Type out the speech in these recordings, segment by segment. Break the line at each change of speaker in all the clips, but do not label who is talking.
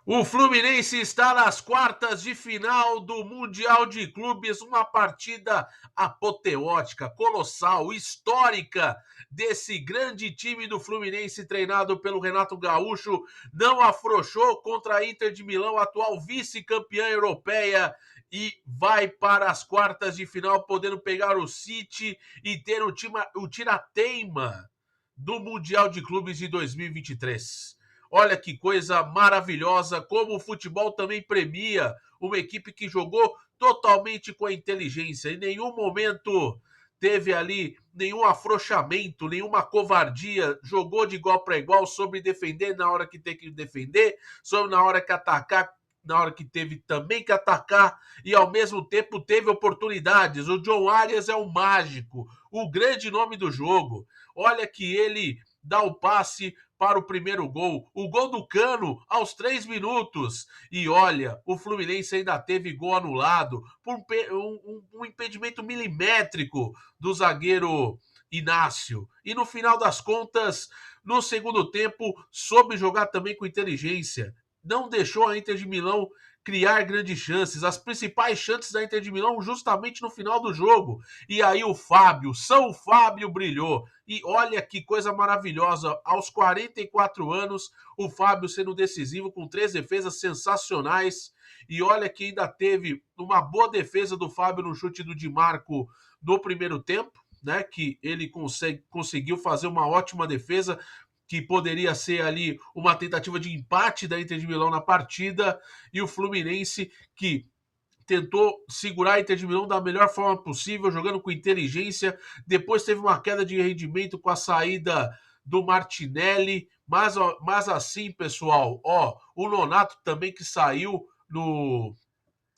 O Fluminense está nas quartas de final do Mundial de Clubes, uma partida apoteótica, colossal, histórica desse grande time do Fluminense treinado pelo Renato Gaúcho. Não afrouxou contra a Inter de Milão, atual vice-campeã europeia, e vai para as quartas de final, podendo pegar o City e ter o tira-teima do Mundial de Clubes de 2023. Olha que coisa maravilhosa, como o futebol também premia uma equipe que jogou totalmente com a inteligência. Em nenhum momento teve ali nenhum afrouxamento, nenhuma covardia. Jogou de igual para igual, soube defender na hora que tem que defender, soube na hora que atacar, na hora que teve também que atacar, e ao mesmo tempo teve oportunidades. O John Arias é um mágico, o grande nome do jogo. Olha que ele dá o passe para o primeiro gol. O gol do Cano aos 3 minutos. E olha, o Fluminense ainda teve gol anulado por um impedimento milimétrico do zagueiro Inácio. E no final das contas, no segundo tempo, soube jogar também com inteligência. Não deixou a Inter de Milão criar grandes chances. As principais chances da Inter de Milão justamente no final do jogo. E aí o Fábio, São Fábio brilhou. E olha que coisa maravilhosa, aos 44 anos, o Fábio sendo decisivo com 3 defesas sensacionais. E olha que ainda teve uma boa defesa do Fábio no chute do Di Marco no primeiro tempo, né? Que ele conseguiu fazer uma ótima defesa, que poderia ser ali uma tentativa de empate da Inter de Milão na partida, e o Fluminense que tentou segurar a Inter de Milão da melhor forma possível, jogando com inteligência. Depois teve uma queda de rendimento com a saída do Martinelli, mas assim, pessoal, o Nonato também que saiu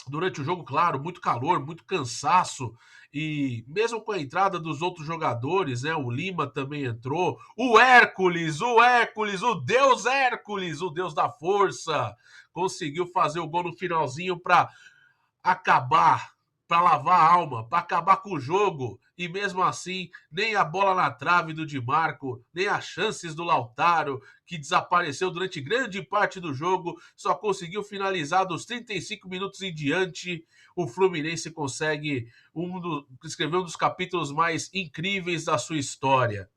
durante o jogo, claro, muito calor, muito cansaço, e mesmo com a entrada dos outros jogadores, né, o Lima também entrou, o Deus Hércules, o Deus da força, conseguiu fazer o gol no finalzinho para acabar, para lavar a alma, para acabar com o jogo. E mesmo assim, nem a bola na trave do Di Marco, nem as chances do Lautaro, que desapareceu durante grande parte do jogo, só conseguiu finalizar dos 35 minutos em diante. O Fluminense consegue escrever um dos capítulos mais incríveis da sua história.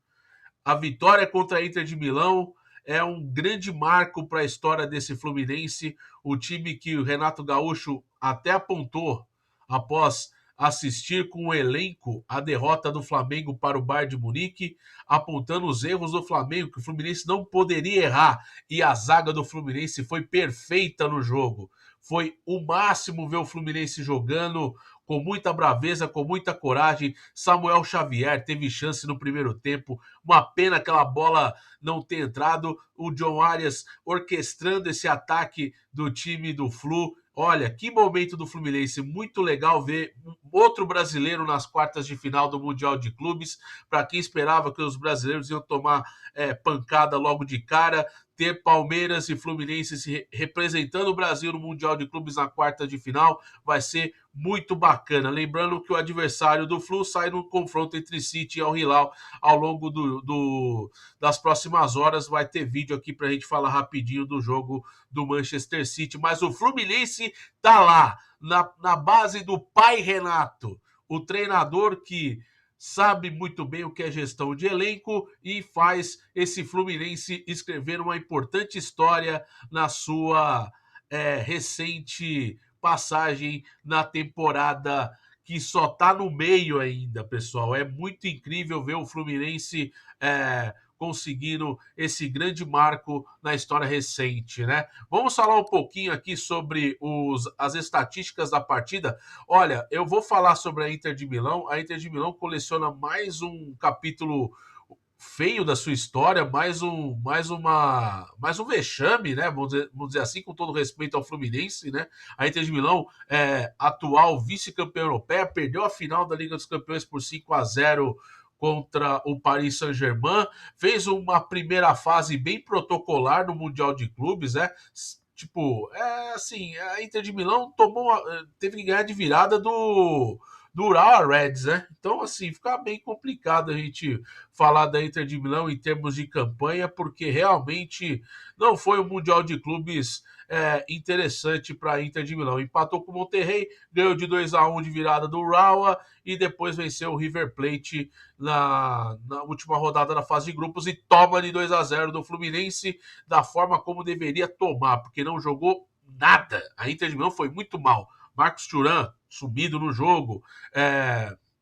A vitória contra a Inter de Milão é um grande marco para a história desse Fluminense, o time que o Renato Gaúcho até apontou após assistir com o elenco a derrota do Flamengo para o Bayern de Munique, apontando os erros do Flamengo, que o Fluminense não poderia errar, e a zaga do Fluminense foi perfeita no jogo. Foi o máximo ver o Fluminense jogando com muita braveza, com muita coragem. Samuel Xavier teve chance no primeiro tempo, uma pena aquela bola não ter entrado. O John Arias orquestrando esse ataque do time do Flu. Olha, que momento do Fluminense. Muito legal ver outro brasileiro nas quartas de final do Mundial de Clubes. Para quem esperava que os brasileiros iam tomar pancada logo de cara, ter Palmeiras e Fluminense representando o Brasil no Mundial de Clubes na quarta de final vai ser muito bacana. Lembrando que o adversário do Flu sai no confronto entre City e Al Hilal ao longo das próximas horas. Vai ter vídeo aqui para a gente falar rapidinho do jogo do Manchester City. Mas o Fluminense tá lá, na base do pai Renato, o treinador que sabe muito bem o que é gestão de elenco e faz esse Fluminense escrever uma importante história na sua recente passagem na temporada, que só tá no meio ainda, pessoal. É muito incrível ver o Fluminense conseguindo esse grande marco na história recente, né? Vamos falar um pouquinho aqui sobre as estatísticas da partida. Olha, eu vou falar sobre a Inter de Milão. A Inter de Milão coleciona mais um capítulo feio da sua história, mais um vexame, né? Vamos dizer assim, com todo respeito ao Fluminense, né? A Inter de Milão, atual vice-campeã europeia, perdeu a final da Liga dos Campeões por 5-0 contra o Paris Saint-Germain, fez uma primeira fase bem protocolar no Mundial de Clubes, né? Tipo, assim, a Inter de Milão teve que ganhar de virada do Urawa Reds, né? Então, assim, fica bem complicado a gente falar da Inter de Milão em termos de campanha, porque realmente não foi um Mundial de Clubes interessante para a Inter de Milão. Empatou com o Monterrey, ganhou de 2-1 de virada do Urawa e depois venceu o River Plate na última rodada da fase de grupos e toma de 2-0 do Fluminense da forma como deveria tomar, porque não jogou nada. A Inter de Milão foi muito mal. Marcos Thuram sumido no jogo.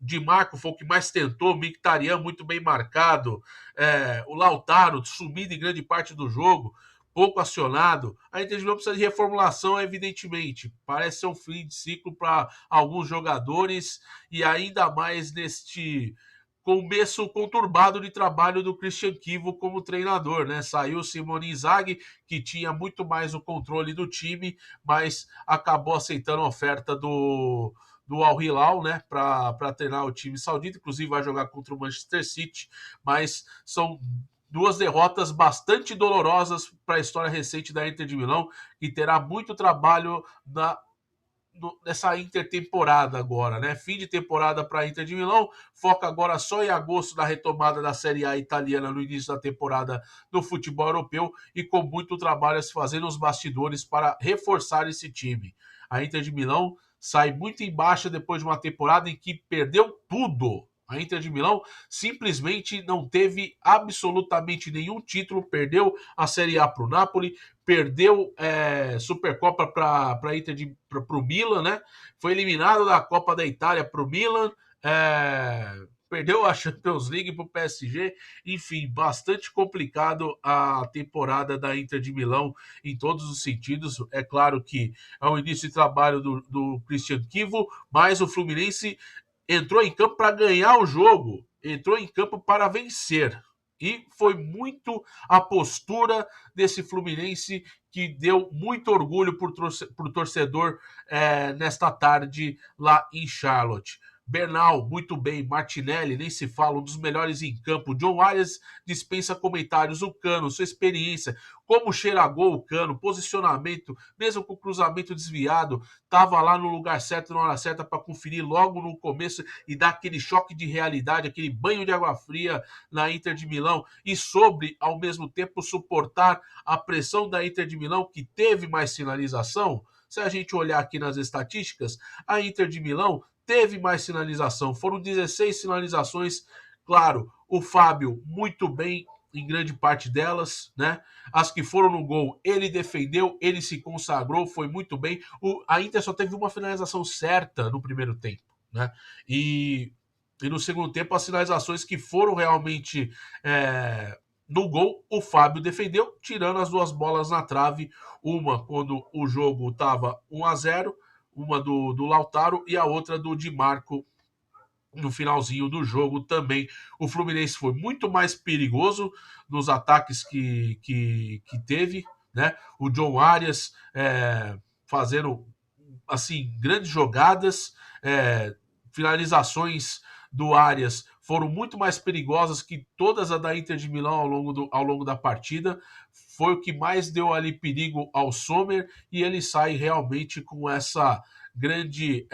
Di Marco foi o que mais tentou. Mkhitaryan muito bem marcado. O Lautaro sumido em grande parte do jogo. Pouco acionado. A Inter de Milão precisa de reformulação, evidentemente. Parece ser um fim de ciclo para alguns jogadores e ainda mais neste começo conturbado de trabalho do Christian Kivu como treinador, né? Saiu Simone Inzaghi, que tinha muito mais o controle do time, mas acabou aceitando a oferta do Al Hilal, né, para treinar o time saudita, inclusive vai jogar contra o Manchester City, mas são duas derrotas bastante dolorosas para a história recente da Inter de Milão, que terá muito trabalho nessa intertemporada agora, né? Fim de temporada para a Inter de Milão, foca agora só em agosto na retomada da Série A italiana no início da temporada do futebol europeu e com muito trabalho a se fazer nos bastidores para reforçar esse time. A Inter de Milão sai muito embaixo depois de uma temporada em que perdeu tudo. A Inter de Milão simplesmente não teve absolutamente nenhum título, perdeu a Série A para o Napoli, perdeu Supercopa para o Milan, né? Foi eliminado da Copa da Itália para o Milan, perdeu a Champions League para o PSG, enfim, bastante complicado a temporada da Inter de Milão em todos os sentidos. É claro que é o início de trabalho do Christian Kivu, mas o Fluminense entrou em campo para ganhar o jogo, entrou em campo para vencer. E foi muito a postura desse Fluminense que deu muito orgulho para o torcedor nesta tarde lá em Charlotte. Bernal, muito bem. Martinelli, nem se fala, um dos melhores em campo. John Arias dispensa comentários. O Cano, sua experiência, como cheira a gol o Cano, posicionamento, mesmo com o cruzamento desviado, estava lá no lugar certo, na hora certa, para conferir logo no começo e dar aquele choque de realidade, aquele banho de água fria na Inter de Milão e sobre, ao mesmo tempo, suportar a pressão da Inter de Milão, que teve mais finalização. Se a gente olhar aqui nas estatísticas, a Inter de Milão teve mais sinalização, foram 16 sinalizações, claro, o Fábio muito bem em grande parte delas, né? As que foram no gol, ele defendeu, ele se consagrou, foi muito bem. A Inter só teve uma finalização certa no primeiro tempo, né? E no segundo tempo, as finalizações que foram realmente no gol, o Fábio defendeu, tirando as duas bolas na trave, uma quando o jogo estava 1-0, uma do Lautaro e a outra do Di Marco no finalzinho do jogo também. O Fluminense foi muito mais perigoso nos ataques que teve, né? O John Arias fazendo assim grandes jogadas, finalizações do Arias foram muito mais perigosas que todas as da Inter de Milão ao longo da partida. Foi o que mais deu ali perigo ao Sommer e ele sai realmente com essa grande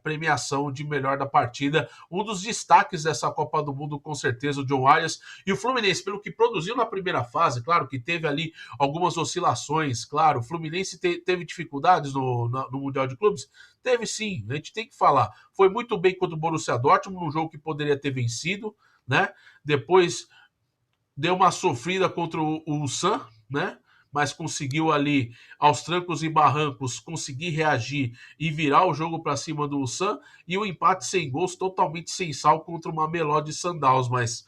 premiação de melhor da partida. Um dos destaques dessa Copa do Mundo, com certeza, o John Arias. E o Fluminense, pelo que produziu na primeira fase, claro que teve ali algumas oscilações, claro. O Fluminense teve dificuldades no Mundial de Clubes? Teve sim, a gente tem que falar. Foi muito bem contra o Borussia Dortmund, num jogo que poderia ter vencido, né? Depois deu uma sofrida contra o Sam, né? Mas conseguiu ali, aos trancos e barrancos, conseguir reagir e virar o jogo para cima do Sam, e o empate sem gols, totalmente sem sal contra uma Mamelodi Sundowns, mas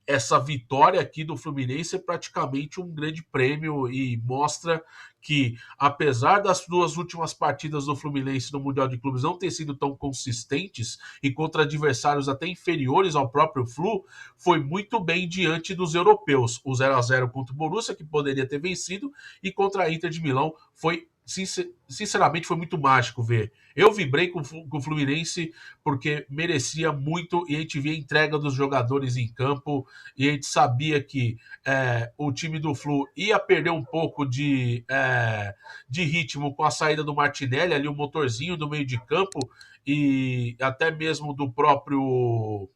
essa vitória aqui do Fluminense é praticamente um grande prêmio e mostra que, apesar das duas últimas partidas do Fluminense no Mundial de Clubes não ter sido tão consistentes e contra adversários até inferiores ao próprio Flu, foi muito bem diante dos europeus. O 0-0 contra o Borussia, que poderia ter vencido, e contra a Inter de Milão foi sinceramente, foi muito mágico ver. Eu vibrei com o Fluminense porque merecia muito e a gente via a entrega dos jogadores em campo e a gente sabia que o time do Flu ia perder um pouco de ritmo com a saída do Martinelli, ali o motorzinho do meio de campo e até mesmo do próprio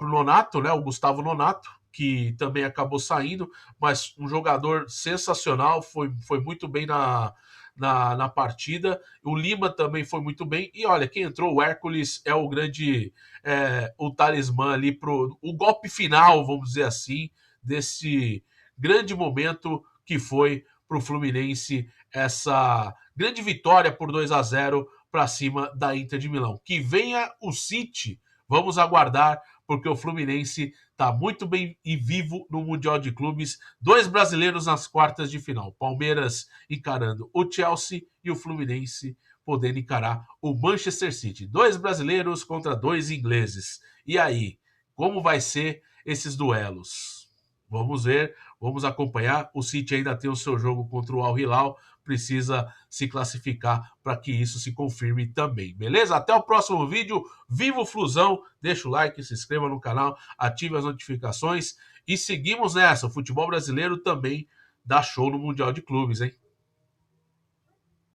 Nonato, né, o Gustavo Nonato, que também acabou saindo, mas um jogador sensacional, foi muito bem na partida. O Lima também foi muito bem. E olha, quem entrou, o Hércules, é o grande, o talismã ali pro o golpe final, vamos dizer assim, desse grande momento que foi para o Fluminense essa grande vitória por 2-0 para cima da Inter de Milão. Que venha o City, vamos aguardar, porque o Fluminense está muito bem e vivo no Mundial de Clubes. 2 brasileiros nas quartas de final. Palmeiras encarando o Chelsea e o Fluminense podendo encarar o Manchester City. 2 brasileiros contra 2 ingleses. E aí, como vai ser esses duelos? Vamos ver, vamos acompanhar. O City ainda tem o seu jogo contra o Al Hilal, precisa se classificar para que isso se confirme também, beleza? Até o próximo vídeo. Viva o Flusão! Deixa o like, se inscreva no canal, ative as notificações e seguimos nessa. O futebol brasileiro também dá show no Mundial de Clubes, hein?